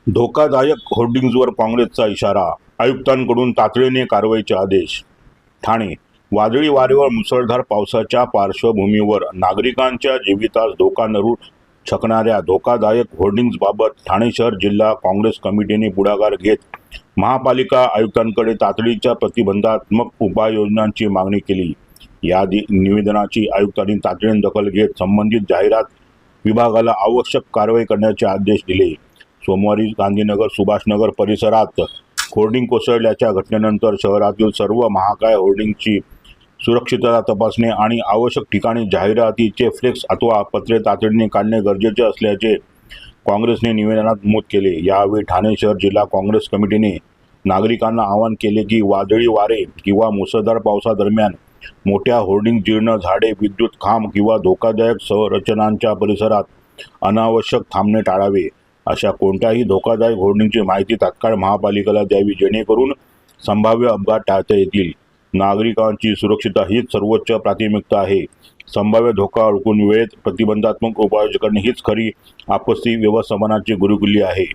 धोकादायक होर्डिंग्जवर काँग्रेसचा इशारा, आयुक्तांकडून तातडीने कारवाईचे आदेश. ठाणे. वादळी वाऱ्यावर मुसळधार पावसाच्या पार्श्वभूमीवर नागरिकांच्या जीवितास धोका नरू शकणाऱ्या धोकादायक होर्डिंग्जबाबत ठाणे शहर जिल्हा काँग्रेस कमिटीने पुढाकार घेत महापालिका आयुक्तांकडे तातडीच्या प्रतिबंधात्मक उपाययोजनांची मागणी केली. या निवेदनाची आयुक्तांनी तातडीने दखल घेत संबंधित जाहिरात विभागाला आवश्यक कारवाई करण्याचे आदेश दिले. सोमवारी गांधीनगर सुभाषनगर परिसरात होर्डिंग कोसळल्याच्या घटनेनंतर शहरातील सर्व महाकाय होर्डिंगची सुरक्षितता तपासणे आणि आवश्यक ठिकाणी जाहिरातीचे फ्लेक्स अथवा पत्रे तातडीने काढणे गरजेचे असल्याचे काँग्रेसने निवेदनात नमूद केले. यावेळी ठाणे शहर जिल्हा काँग्रेस कमिटीने नागरिकांना आवाहन केले की वादळी वारे किंवा मुसळधार पावसादरम्यान मोठ्या होर्डिंग, जीर्ण झाडे, विद्युत खांब किंवा धोकादायक संरचनांच्या परिसरात अनावश्यक थांबणे टाळावे. अशा कोणत्याही धोकादायक होर्डिंगची माहिती तात्काळ महापालिकेला द्यावी, जेणेकरून संभाव्य अपघात टाळता येतील. नागरिकांची सुरक्षितता हीच सर्वोच्च प्राथमिकता आहे. संभाव्य धोका ओळखून वेळेत प्रतिबंधात्मक उपाययोजना करणे हीच खरी आपत्ती व्यवस्थापनाची गुरुकिल्ली आहे.